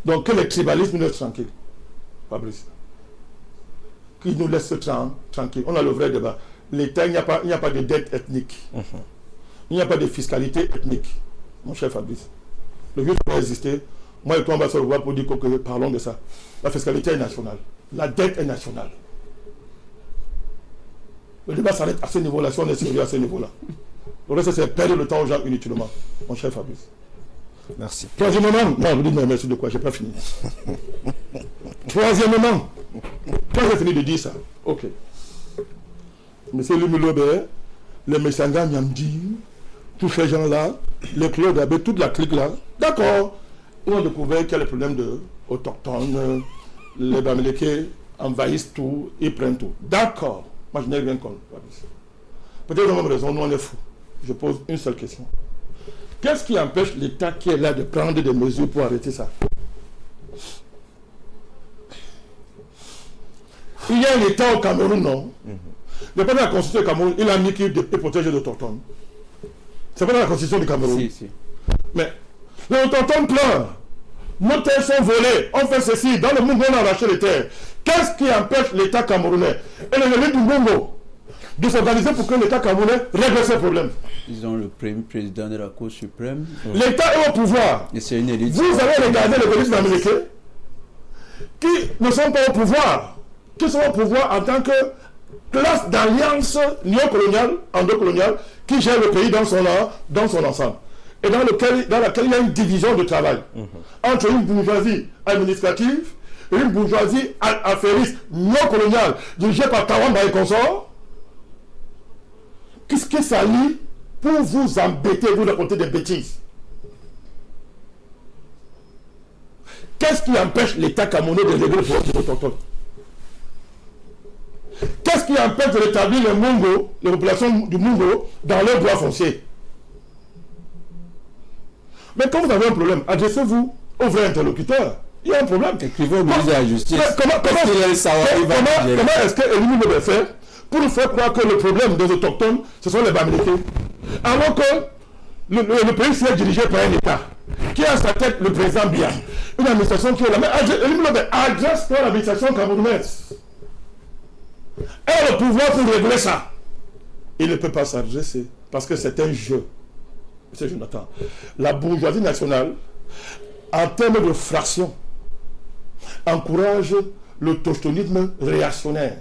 Donc que les tribalismes nous laissent tranquilles. Fabrice. Qui nous laisse tranquilles. On a le vrai débat. L'État, il n'y a pas de dette ethnique. Il n'y a pas de fiscalité ethnique. Mon cher Fabrice. Le vieux doit exister. Moi et toi, on va se revoir pour dire que parlons de ça. La fiscalité est nationale. La dette est nationale. Le débat s'arrête à ce niveau-là, si on est sérieux à ce niveau-là. Le reste, c'est perdre le temps aux gens inutilement. Mon cher Fabrice. Merci. Troisièmement, non, je dis non, merci de quoi, j'ai pas fini. Troisièmement, quand j'ai fini de dire ça, ok. Monsieur Lumulobe, les Messanga Nyamdi, tous ces gens-là, les Claude Abbé, toute la clique là, d'accord, ils ont découvert qu'il y a les problèmes de autochtones, les Bamileke envahissent tout, ils prennent tout. D'accord, moi je n'ai rien contre. Peut-être qu'ils ont même raison, nous on est fous. Je pose une seule question. Qu'est-ce qui empêche l'État qui est là de prendre des mesures pour arrêter ça? Il y a un État au Cameroun, non? Le pas de la Constitution du Cameroun, il a mis qu'il est protégé de l'autochtone. C'est pas dans la Constitution du Cameroun. Si. Mais les autochtones pleurent. Nos terres sont volées. On fait ceci. Dans le monde, on a arraché les terres. Qu'est-ce qui empêche l'État camerounais et les élus du Bongo de s'organiser pour que l'État camerounais règle ces problèmes? Ils ont le premier président de la Cour suprême. L'État est au pouvoir. Et c'est une élite. Vous avez regardé les polices américains qui ne sont pas au pouvoir, qui sont au pouvoir en tant que classe d'alliance néocoloniale, endocoloniale, qui gère le pays dans son ensemble. Et dans laquelle il y a une division de travail entre une bourgeoisie administrative et une bourgeoisie affairiste néocoloniale dirigée par Kawamba et consorts. Qu'est-ce que ça lie pour vous embêter, vous raconter des bêtises? Qu'est-ce qui empêche l'État camerounais de régler le problème de l'autochtone? Qu'est-ce qui empêche de rétablir les Mungo, les populations du Mungo, dans leurs droits fonciers? Mais quand vous avez un problème, adressez-vous au vrai interlocuteur. Il y a un problème. Écrivez au ministre de la Justice. Comment est-ce que Elimine le faire pour nous faire croire que le problème des autochtones, ce sont les Bamileke? Alors que le pays est dirigé par un État qui a à sa tête le président Biya, une administration qui est là. Mais Elimine le adresse par l'administration camerounaise. Elle a le pouvoir pour régler ça. Il ne peut pas s'adresser parce que c'est un jeu. C'est Jonathan. La bourgeoisie nationale, en termes de fraction, encourage l'autochtonisme réactionnaire.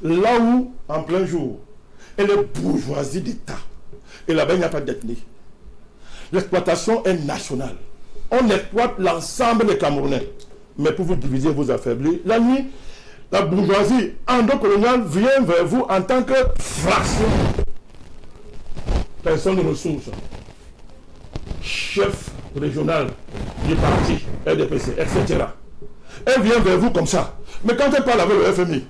Là où, en plein jour, elle est bourgeoisie d'État. Et là-bas, il n'y a pas d'ethnie. L'exploitation est nationale. On exploite l'ensemble des Camerounais. Mais pour vous diviser, vous affaiblir, la nuit, la bourgeoisie endocoloniale vient vers vous en tant que fraction. Personne de ressources. Chef régional du parti, RDPC, etc. Elle vient vers vous comme ça. Mais quand elle parle avec le FMI,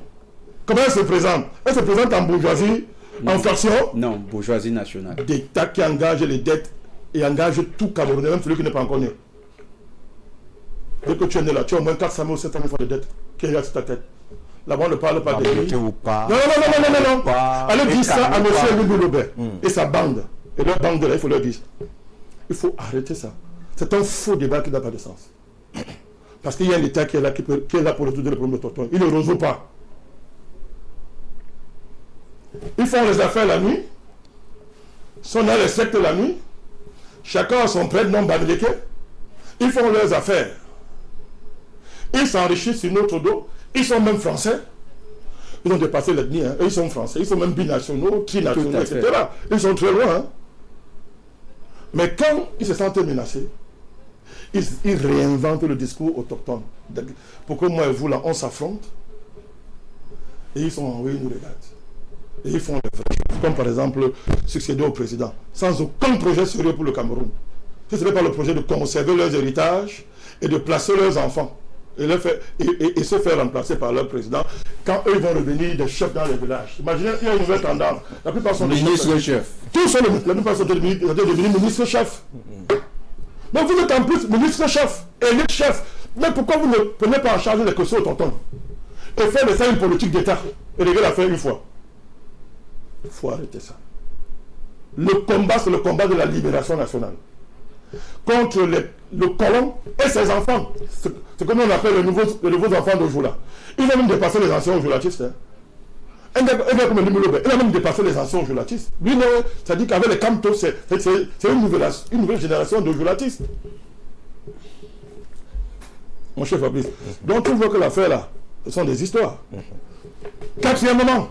comment elle se présente? Elle se présente en bourgeoisie, en fraction? Non, bourgeoisie nationale. D'État qui engage les dettes et engage tout Camerounais, même celui qui n'est pas encore né. Dès que tu es né là, tu as au moins 400 000 ou 700 000 francs de dettes qui est sur ta tête. Là-bas, on ne parle pas de lui. Ou pas. Non. Allez dire ça à M. Lumulobe et sa bande. Et leur bande là, il faut leur dire. Il faut arrêter ça. C'est un faux débat qui n'a pas de sens. Parce qu'il y a un État qui est là, qui est là pour résoudre le problème de Toton. Il ne le résout pas. Ils font les affaires la nuit. Sont dans les sectes la nuit. Chacun a son prêtre non bamileke. Ils font leurs affaires. Ils s'enrichissent sur notre dos. Ils sont même français. Ils ont dépassé l'ethnie. Hein. Ils sont français. Ils sont même binationaux, trinationaux, etc. Ils sont très loin. Hein. Mais quand ils se sentent menacés, ils réinventent le discours autochtone. Pourquoi moi et vous, là, on s'affronte et ils sont envoyés, ils nous regardent. Et ils font les vrais choses. Comme par exemple, succéder au président, sans aucun projet sérieux pour le Cameroun. Ce serait pas le projet de conserver leurs héritages et de placer leurs enfants. Et se faire remplacer par leur président quand eux vont revenir des chefs dans les villages. Imaginez, il y a une nouvelle tendance. La plupart sont des chefs. Tous sont la plupart sont devenus ministres-chefs. Mais vous êtes en plus ministre-chef, élite-chef. Mais pourquoi vous ne prenez pas en charge les questions autochtones et faire de ça une politique d'État et régler l'affaire une fois? Il faut arrêter ça. Le combat, c'est le combat de la libération nationale. contre le colon et ses enfants. C'est comme on appelle les nouveaux enfants d'Ojula. Ils ont même dépassé les anciens ojulatistes. Hein. Un gars comme Limulobé, il a même dépassé les anciens ojulatistes. Lui, ça dit qu'avec les Kamto, c'est une nouvelle génération d'ojulatistes. Mon cher Fabrice. Donc tu vois que l'affaire là, ce sont des histoires. Quatrièmement,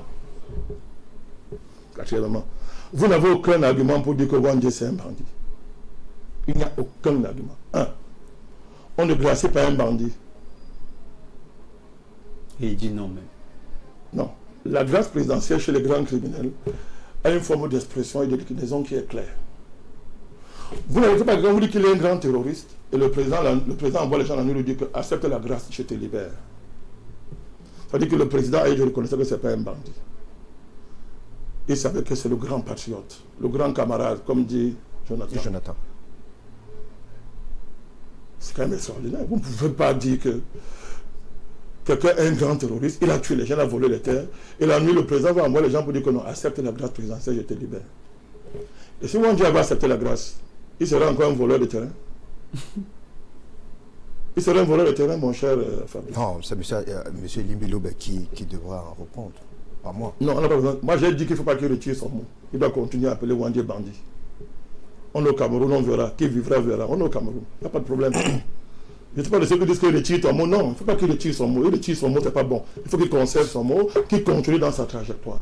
vous n'avez aucun argument pour dire que Wandje c'est un bandit. Il n'y a aucun argument. Un, on ne gracie pas un bandit. Et il dit non même. Non. La grâce présidentielle chez les grands criminels a une forme d'expression et de déclinaison qui est claire. Vous n'avez pas quand vous dites qu'il est un grand terroriste et le président envoie les gens dans lui dit que accepte la grâce, je te libère. Ça veut dire que le président, je reconnaissais que ce n'est pas un bandit. Il savait que c'est le grand patriote, le grand camarade, comme dit Jonathan. C'est quand même extraordinaire. Vous ne pouvez pas dire que quelqu'un est un grand terroriste, il a tué les gens, il a volé les terres, et la nuit, le président va envoyer les gens pour dire que non, accepte la grâce présidentielle, je te libère. Et si Wandje avait accepté la grâce, il serait encore un voleur de terrain. Il serait un voleur de terrain, mon cher Fabrice. Non, c'est M. Limbilobé qui devra en répondre, pas moi. Non, on n'a pas besoin. Moi, j'ai dit qu'il ne faut pas qu'il retire son mot. Il doit continuer à appeler Wandje bandit. On est au Cameroun, on verra. Qui vivra, verra. On est au Cameroun. Il n'y a pas de problème. Je ne sais pas de ceux qui disent qu'il retire ton mot. Non, il ne faut pas qu'il retire son mot. Il retire son mot, ce n'est pas bon. Il faut qu'il conserve son mot, qu'il continue dans sa trajectoire.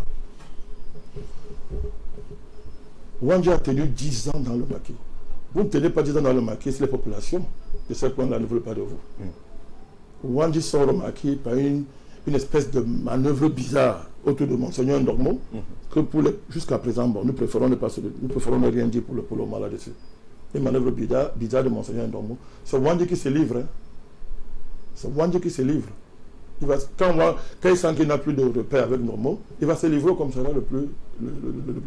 Wandje a tenu 10 ans dans le maquis. Vous ne tenez pas 10 ans dans le maquis, c'est les populations de ce point-là ne veulent pas de vous. Wandje sort au maquis par une espèce de manœuvre bizarre autour de Monseigneur Ndormo, que jusqu'à présent, bon, nous préférons ne rien dire pour le moment là-dessus. Une manœuvre bizarre de Monseigneur Ndormo. C'est Wandje qui se livre. Hein. C'est Wandje qui se livre. Quand il sent qu'il n'a plus de repère avec Ndormo, il va se livrer comme ça là le plus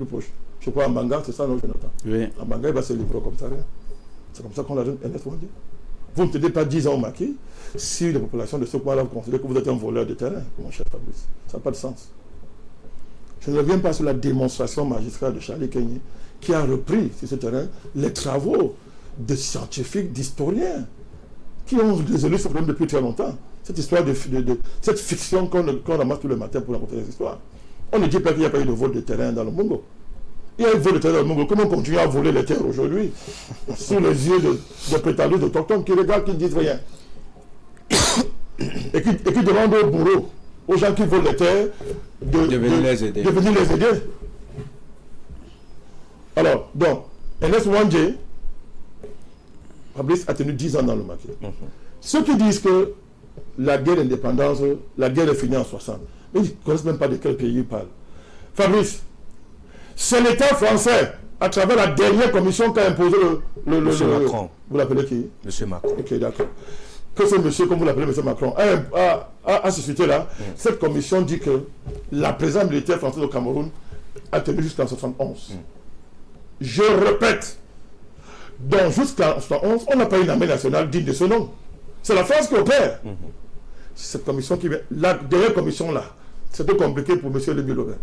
proche. Je crois en Banga, c'est ça, non, Jonathan? Oui. En Banga, il va se livrer comme ça. Hein. C'est comme ça qu'on l'a donné Ernest Wandje. Vous ne tenez pas 10 ans au maquis si la population de ce coin-là vous considère que vous êtes un voleur de terrain, mon cher Fabrice. Ça n'a pas de sens. Je ne reviens pas sur la démonstration magistrale de Charlie Kenyé, qui a repris sur ce terrain les travaux de scientifiques, d'historiens, qui ont résolu ce problème depuis très longtemps. Cette histoire cette fiction qu'on ramasse tous les matins pour raconter les histoires. On ne dit pas qu'il n'y a pas eu de vol de terrain dans le Mongo. Il y a eu de vol de terrain dans le Mongo. Comment on continue à voler les terres aujourd'hui sous les yeux de prétendus autochtones qui regardent, qui ne disent rien et qui demandent aux bourreaux, aux gens qui volent les terres, de venir les aider. Alors, donc, Ernest Wandje, Fabrice a tenu 10 ans dans le maquis. Ceux qui disent que la guerre d'indépendance, la guerre est finie en 60, mais ils ne connaissent même pas de quel pays ils parlent. Fabrice, c'est l'État français, à travers la dernière commission qui a imposé Monsieur Macron. Vous l'appelez qui? Monsieur Macron. Ok, d'accord. Que ce monsieur, comme vous l'appelez, monsieur Macron, a suscité là, cette commission dit que la présence militaire française au Cameroun a tenu jusqu'en 71. Je répète, donc jusqu'en 71, on n'a pas une armée nationale digne de ce nom. C'est la France qui opère. Cette commission qui vient, la dernière commission là, c'était compliqué pour monsieur Limbilobé.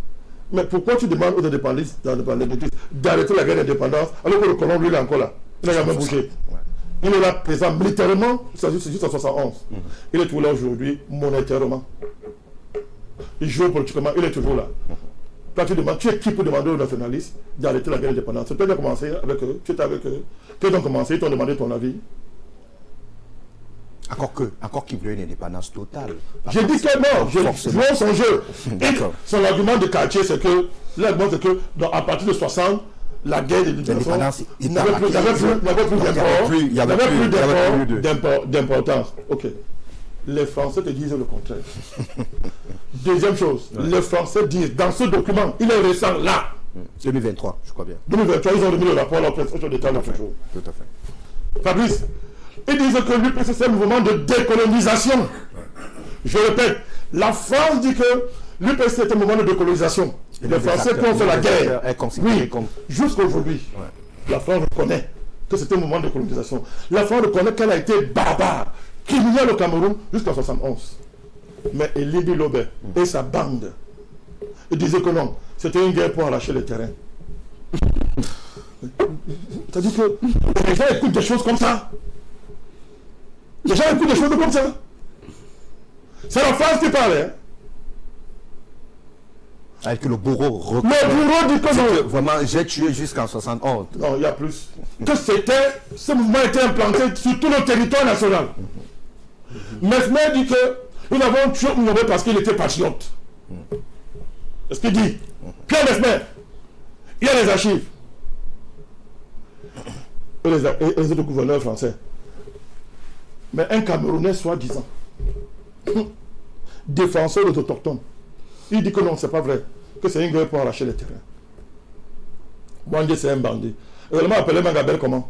Mais pourquoi tu demandes aux indépendantistes d'arrêter la guerre d'indépendance alors que le colon, lui, il est encore là? Il n'a jamais bougé. Il est là présent militairement, c'est juste en 71. Il est toujours là aujourd'hui, monétairement. Il joue politiquement, il est toujours là. Quand tu demandes, tu es qui pour demander aux nationalistes d'arrêter la guerre d'indépendance? C'est toi qui as commencé avec eux, tu étais avec eux. Ils ont commencé, ils t'ont demandé ton avis. Encore qu'il voulait une indépendance totale. J'ai dit que non, je vois son jeu. Son argument de quartier, c'est que, l'argument, c'est que, à partir de 60, la guerre de l'indépendance n'avait plus d'importance. Ok. Les Français te disent le contraire. Deuxième chose, les Français disent, dans ce document, il est récent là. 2023, je crois bien. 2023, ils ont remis le rapport à la presse d'État le jour. Tout à fait. Fabrice, ils disent que l'UPC c'est un mouvement de décolonisation. Je répète, la France dit que l'UPC c'est un mouvement de décolonisation. Les Français qui ont fait la guerre, oui, jusqu'à aujourd'hui, la France reconnaît que c'est un mouvement de colonisation. La France reconnaît qu'elle a été barbare, criminelle au Cameroun jusqu'en 71. Mais Limbilobé et sa bande, ils disaient que non, c'était une guerre pour arracher le terrain. C'est-à-dire que les gens écoutent des choses comme ça. Les gens écoutent des choses comme ça. C'est la phrase qui parle. Hein. Avec le bourreau Le bourreau dit que non. Vraiment, j'ai tué jusqu'en 71. Non, il y a plus. Que ce mouvement était implanté sur tout le territoire national. Mesmer dit que nous avons tué Moumoué parce qu'il était patriote. C'est ce qu'il dit. Pierre Mesmer. Il y a les archives. Et les autres gouverneurs français. Mais un Camerounais soi-disant, défenseur des autochtones, il dit que non, c'est pas vrai, que c'est une guerre pour arracher les terrains. Bandit, c'est un bandit. Les Allemands appelaient Mangabel comment?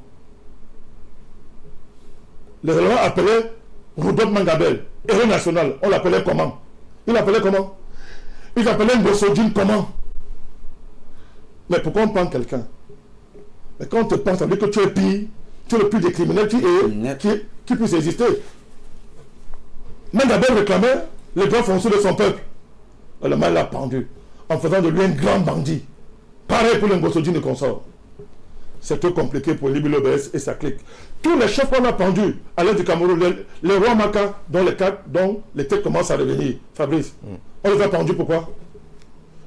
Les Allemands appelaient Rudolf Mangabel, héros national, on l'appelait comment? Il l'appelait comment? Il l'appelait Ngossodjine comment? Mais pourquoi on prend quelqu'un? Mais quand on te pense, ça veut dire que tu es pire, tu es le plus des criminels qui puisse exister. Mangabel réclamait les droits fonciers de son peuple. Le mal l'a pendu, en faisant de lui un grand bandit. Pareil pour le Ngossodjine et consort. C'est trop compliqué pour Liby Lobès et sa clique. Tous les chefs qu'on a pendus à l'est du Cameroun, les rois Maka, dont les têtes commencent à revenir. Fabrice, on les a pendus pourquoi?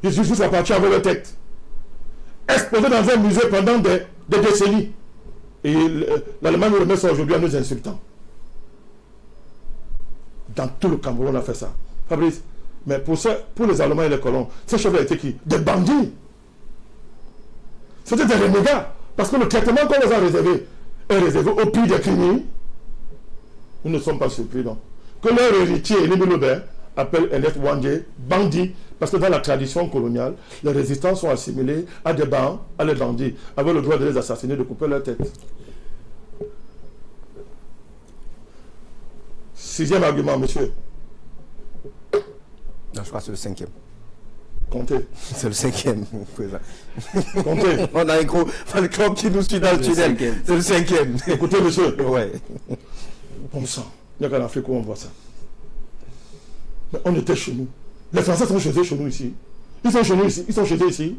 Ils sont juste partir avec leur tête. Exposés dans un musée pendant des décennies. Et l'Allemagne remet ça aujourd'hui en nous insultant. Dans tout le Cameroun, on a fait ça. Fabrice, mais pour les Allemands et les colons, ces chefs-là étaient qui? Des bandits. C'était des renégats. Parce que le traitement qu'on les a réservé est réservé au pire des criminels. Nous ne sommes pas surpris, non. Que leur héritier, Liby Lobert, appelle Ernest Wandje bandit, parce que dans la tradition coloniale, les résistants sont assimilés à des bancs, à des bandits, avec le droit de les assassiner, de couper leur tête. 6e argument, monsieur. Non, je crois que c'est le 5e. Comptez. C'est le 5e. Comptez. On a un gros fan club qui nous suit dans le tunnel. C'est le 5e. Écoutez, monsieur. Ouais. Bon sang. Il n'y a qu'en Afrique où on voit ça. Mais on était chez nous. Les Français sont chez nous ici. Ils sont chez nous ici. Ils sont chez eux ici.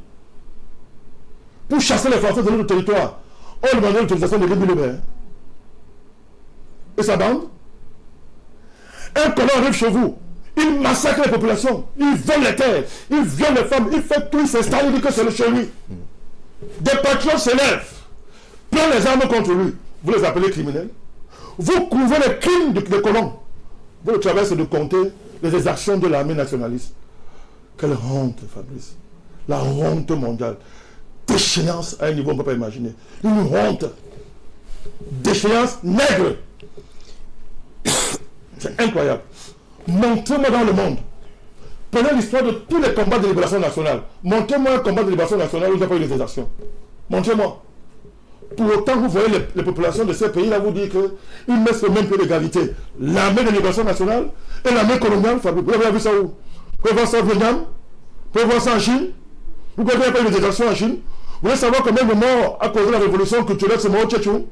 Pour chasser les Français de notre territoire, on demandait l'autorisation de Liby Lobert. Et sa bande. Un colon arrive chez vous. Il massacre les populations. Il vole les terres. Il viole les femmes. Il fait tout. Il s'installe. Il dit que c'est le chez lui. Des patriotes s'élèvent. Prennent les armes contre lui. Vous les appelez criminels. Vous couvrez les crimes des colons. Vous traversez de compter les exactions de l'armée nationaliste. Quelle honte, Fabrice. La honte mondiale. Déchéance à un niveau qu'on ne peut pas imaginer. Une honte. Déchéance nègre. C'est incroyable. Montrez-moi dans le monde. Prenez l'histoire de tous les combats de libération nationale. Montrez-moi un combat de libération nationale où il n'y a pas eu des exactions. Montrez-moi. Pour autant, vous voyez les populations de ces pays-là vous dire qu'ils mettent sur le même pied d'égalité. L'armée de libération nationale et l'armée coloniale. Vous avez vu ça où? Vous pouvez voir ça au Vietnam? Vous pouvez voir ça en Chine? Vous pouvez voir des exactions en Chine? Vous voulez savoir combien de morts à cause de la révolution culturelle c'est mort au Tchétchou?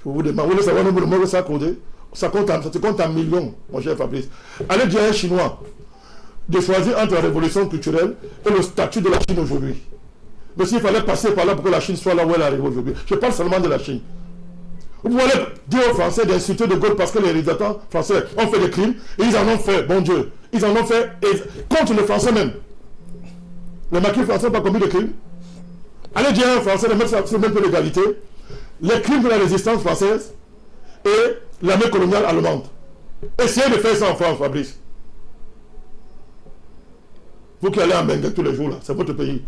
Je vous demande, vous voulez savoir le nombre de morts que ça a causé? Ça compte en millions, mon cher Fabrice. Allez dire à un Chinois de choisir entre la révolution culturelle et le statut de la Chine aujourd'hui. Mais s'il fallait passer par là pour que la Chine soit là où elle arrive aujourd'hui. Je parle seulement de la Chine. Vous pouvez dire aux Français d'insulter De Gaulle parce que les réalisateurs français ont fait des crimes et ils en ont fait, bon Dieu, ils en ont fait contre les Français même. Les maquis français n'ont pas commis de crimes. Allez dire à un Français de mettre sur le même peu d'égalité les crimes de la résistance française et l'armée coloniale allemande. Essayez de faire ça en France, Fabrice. Vous qui allez en Bengue tous les jours, là, c'est votre pays.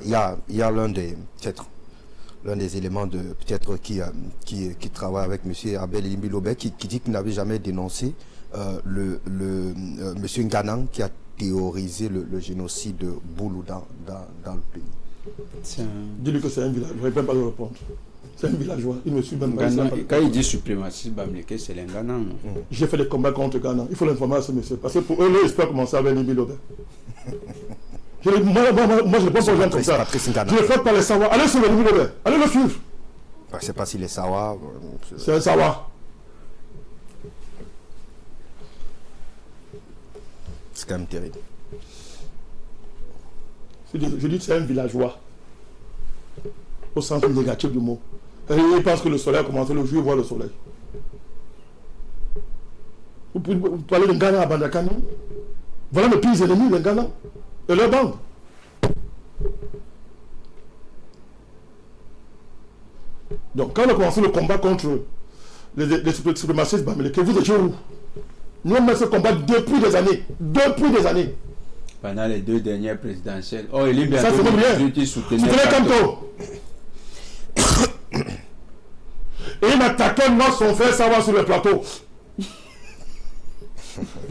Il y a l'un des éléments de peut-être qui travaille avec M. Abel Liby Lobert qui dit qu'il n'avait jamais dénoncé M. Nganang qui a théorisé le génocide de Boulou dans le pays. Dis-lui que c'est un village, je ne vais même pas le répondre. C'est un villageois, il me suit même pas. Quand il dit suprématie Bamileke, c'est les Nganang. J'ai fait des combats contre Ghana. Il faut l'informer à ce monsieur. Parce que pour eux, ils espèrent commencer avec Liby Lobert. Moi, je ne pense pas aux gens comme ça. Je le fais par les Sawa. Allez sur le Liby Lobert. Allez le suivre. Je ne sais pas si les Sawa. C'est un Sawa. C'est quand même terrible. Je dis c'est un villageois. Au sens négatif du mot. Et il pense que le soleil a commencé le jour, il voit le soleil. Vous parlez de Ghana à Bandakani. Voilà mes pires ennemis, les Ghana. Et leur bande. Donc quand on a commencé le combat contre les suprémacistes bamileke, vous étiez où? Nous on met ce combat depuis des années. Depuis des années. Pendant les 2 dernières présidentielles. Oh, il est bien. Ça c'est bien. Tu soutenais Kamto. Et il attaquait moi son frère savoir sur le plateau.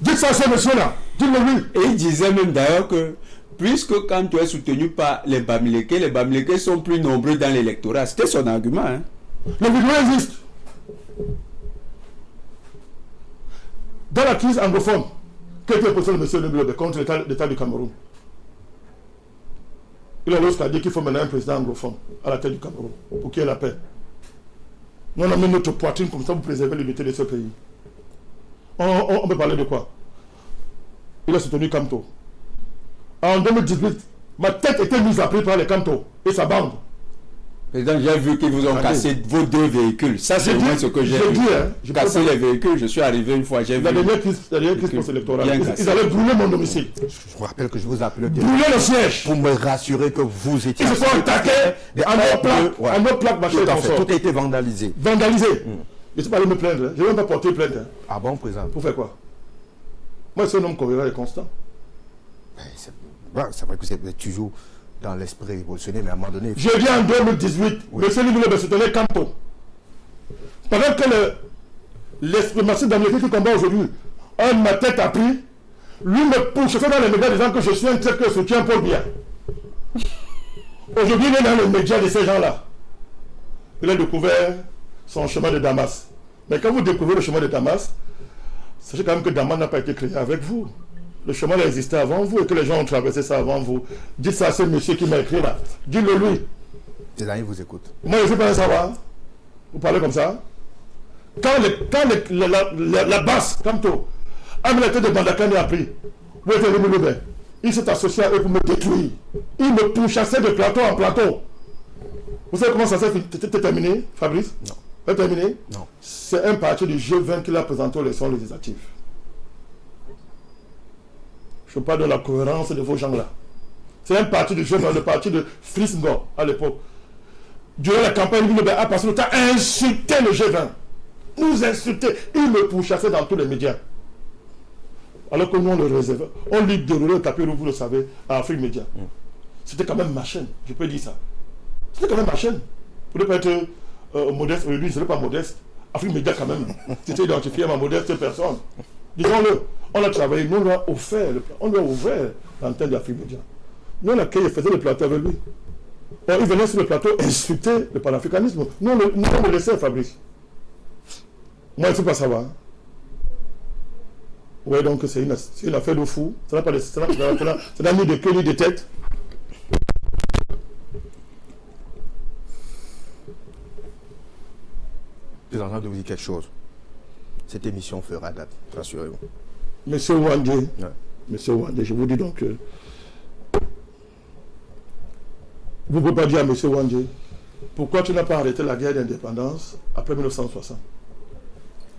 Dites ça à ce monsieur-là. Dites-le lui. Et il disait même d'ailleurs que puisque quand tu es soutenu par les Bamileke sont plus nombreux dans l'électorat. C'était son argument. Hein. Le vidéo existe. Dans la crise anglophone, quel était le position de M. Lebelebe contre l'État du Cameroun? Il a l'autre dit qu'il faut maintenant un président anglophone à la tête du Cameroun pour qu'il y ait la paix. Nous on a mis notre poitrine comme ça pour préserver l'unité de ce pays. On peut parler de quoi? Il a soutenu Kamto. En 2018, ma tête était mise à prix par les Kamto et sa bande. Président, j'ai vu qu'ils vous ont cassé vos 2 véhicules. Ça, c'est moins ce que j'ai vu. J'ai cassé les véhicules, je suis arrivé une fois, j'ai vu. La dernière crise post-électorale, ils allaient brûler mon domicile. Je vous rappelle que je vous appelle brûler le siège. Pour me rassurer que vous étiez... Ils se sont attaqués à nos plaques, machin. Tout a été vandalisé. Vandalisé. Je ne suis pas allé me plaindre. Je ne vais même pas porter plainte. Ah bon, président? Pour faire quoi? Moi, c'est un homme cohérent et constant. C'est vrai que c'est toujours dans l'esprit révolutionnaire, mais à un moment donné... Je viens en 2018, M. Libile soutenait Kamto. Pendant que l'esprit massif d'Amérique qui combat aujourd'hui, ma tête a pris, lui me pousse dans les médias disant que je suis un tête que soutient Paul Biya. Aujourd'hui, il est dans les médias de ces gens-là. Il a découvert son chemin de Damas. Mais quand vous découvrez le chemin de Damas, sachez quand même que Damas n'a pas été créé avec vous. Le chemin a existé avant vous et que les gens ont traversé ça avant vous. Dites ça à ce monsieur qui m'a écrit là. Dites-le lui. C'est là, il vous écoute. Moi, je ne veux pas savoir. Vous parlez comme ça. Quand la basse, Kamto, a mis la tête de Bandakani a pris, vous êtes le Lebelebe. Il s'est associé à eux pour me détruire. Il me pourchassait de plateau en plateau. Vous savez comment ça s'est terminé, Fabrice? Non. C'est terminé? Non. C'est un parti du G20 qu'il a présenté aux élections législatives. Je parle de la cohérence de vos gens-là. C'est un parti du G20, le parti de Frisngo à l'époque. Durant la campagne, il a passé le temps à insulter le G20. Nous insulter. Il me pourchassait dans tous les médias. Alors que nous, on le réservait. On lui déroulait le tapis rouge, vous le savez, à Afrique Média. C'était quand même ma chaîne, je peux dire ça. C'était quand même ma chaîne. Vous ne pouvez pas être modeste, lui, il ne serait pas modeste. Afrique Média, quand même, c'était identifié à ma modeste personne. Disons-le, on a travaillé, nous, on lui a ouvert l'antenne d'Afrique Média. Nous, on a faisait le plateau avec lui. Il venait sur le plateau insulter le panafricanisme. Nous, on le laissait, Fabrice. Moi, je ne sais pas savoir. Oui, donc c'est une affaire de fou. Ça n'a ni de queue ni de tête. Je suis en train de vous dire quelque chose. Cette émission fera date, rassurez-vous. Monsieur Wandé, je vous dis donc vous ne pouvez pas dire à Monsieur Wandé, pourquoi tu n'as pas arrêté la guerre d'indépendance après 1960?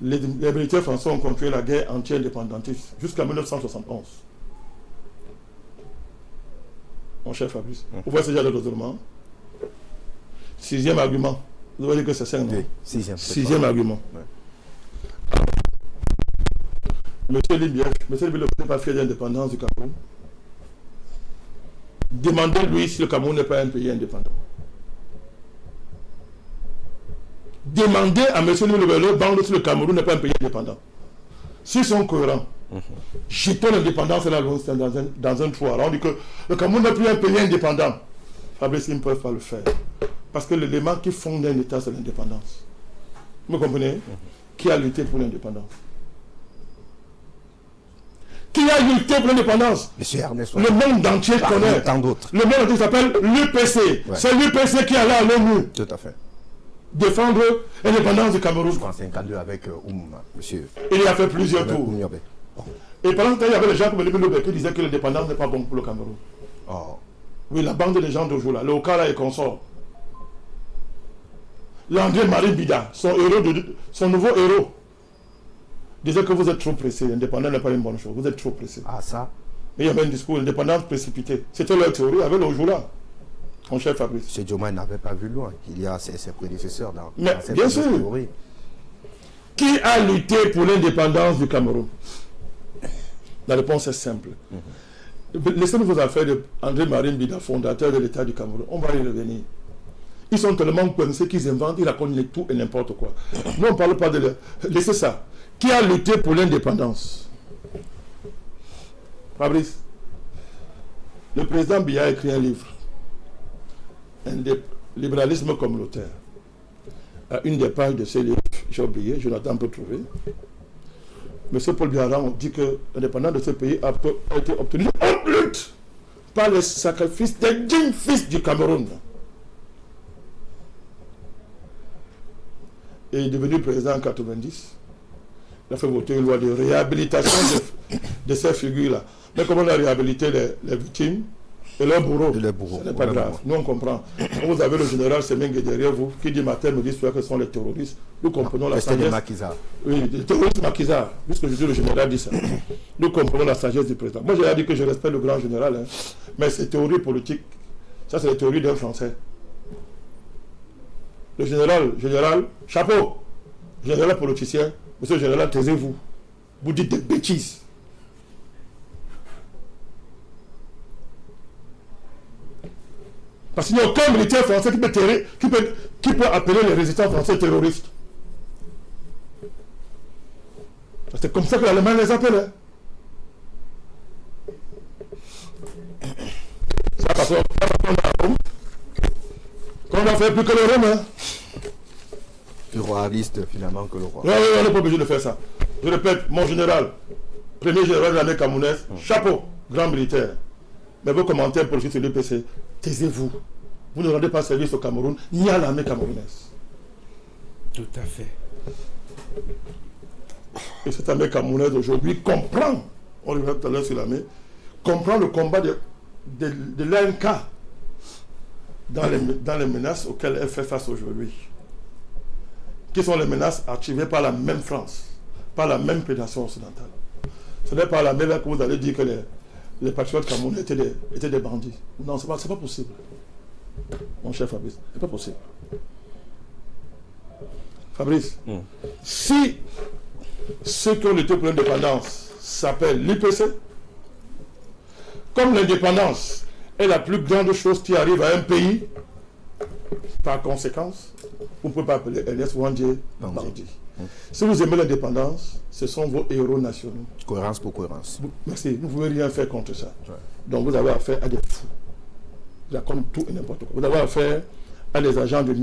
Les militaires français ont continué la guerre anti-indépendantiste jusqu'à 1971. Mon cher Fabrice, vous voyez ce genre de raisonnement? 6e argument. Vous voyez que c'est 5 non? Oui, 6e argument. Ouais. Monsieur Libia n'est pas fier de l'indépendance du Cameroun. Demandez-lui si le Cameroun n'est pas un pays indépendant. Demandez à M. Libia si le Cameroun n'est pas un pays indépendant. S'ils sont cohérents, jetons l'indépendance dans un trou. Alors on dit que le Cameroun n'est plus un pays indépendant. Fabrice, ils ne peuvent pas le faire. Parce que l'élément qui fonde un État, c'est l'indépendance. Vous me comprenez? Qui a lutté pour l'indépendance? Qui a lutté pour l'indépendance? Monsieur Ernest, le monde entier connaît. Tant d'autres. Le monde entier s'appelle l'UPC. Ouais. C'est l'UPC qui est là à l'ONU. Tout à fait. Défendre l'indépendance du Cameroun. Je pense 52 avec monsieur. Il a fait plusieurs tours. Bon. Et pendant ce temps, il y avait les gens comme Libile qui disaient que l'indépendance n'est pas bon pour le Cameroun. Oh. Oui, la bande des gens d'aujourd'hui, là, le Okara et consorts. L'André Marie Bida, son nouveau héros, disait que vous êtes trop pressé. L'indépendance n'est pas une bonne chose. Vous êtes trop pressé. Ah, ça. Mais il y avait un discours, l'indépendance précipitée. C'était leur théorie avec le Ojoula, mon cher Fabrice. M. Diomaye n'avait pas vu loin. Il y a ses prédécesseurs dans cette bien sûr. théorie. Qui a lutté pour l'indépendance du Cameroun? La réponse est simple. Laissez-nous vos affaires d'André Marie Bida, fondateur de l'État du Cameroun. On va y revenir. Ils sont tellement pensés qu'ils inventent, ils racontent tout et n'importe quoi. Nous, on ne parle pas de leur... Laissez ça. Qui a lutté pour l'indépendance? Fabrice, le président Biya a écrit un livre, Libéralisme communautaire. À une des pages de ce livre, j'ai oublié, Jonathan peut trouver. M. Paul Biya dit que l'indépendance de ce pays a été obtenue en lutte par le sacrifice des dignes fils du Cameroun. Et il est devenu président en 90. Il a fait voter une loi de réhabilitation de ces figures-là. Mais comment on a réhabilité les victimes et leurs bourreaux? Ce n'est pas grave. Nous, on comprend. Quand vous avez le général Semengue derrière vous, qui dit matin, me dit que ce sont les terroristes. Nous comprenons la sagesse. Oui, les terroristes maquisards. Puisque je dis le général dit ça. Nous comprenons la sagesse du président. Moi, j'ai dit que je respecte le grand général. Hein. Mais ces théories politiques, ça, c'est les théories d'un Français. Le général, chapeau. Général politicien, monsieur le général, taisez-vous. Vous dites des bêtises. Parce qu'il n'y a aucun militaire français qui peut appeler les résistants français terroristes. C'est comme ça que l'Allemagne les appelle. Ça parce qu'on a fait plus que le Rome. Plus royaliste finalement que le roi. Oui, on n'est pas obligé de faire ça. Je répète, mon général, premier général de l'armée camerounaise, chapeau, grand militaire. Mais vos commentaires politiques sur l'UPC, taisez-vous. Vous ne rendez pas service au Cameroun, ni à l'armée camerounaise. Tout à fait. Et cette armée camerounaise aujourd'hui comprend, on reviendra tout à l'heure sur l'armée, comprend le combat de l'ANK dans les menaces auxquelles elle fait face aujourd'hui. Qui sont les menaces archivées par la même France, par la même prédation occidentale. Ce n'est pas la même que vous allez dire que les patriotes camerounais étaient des bandits. Non, ce n'est pas possible. Mon cher Fabrice, ce n'est pas possible. Fabrice, si ceux qui ont lutté pour l'indépendance s'appellent l'IPC, comme l'indépendance est la plus grande chose qui arrive à un pays, par conséquence, vous ne pouvez pas appeler Ernest Ouandjé bandit. Si vous aimez l'indépendance, ce sont vos héros nationaux. Cohérence pour cohérence. Merci, vous ne pouvez rien faire contre ça. Ouais. Donc vous avez affaire à des fous. Ils racontent tout et n'importe quoi. Vous avez affaire à des agents de l'Union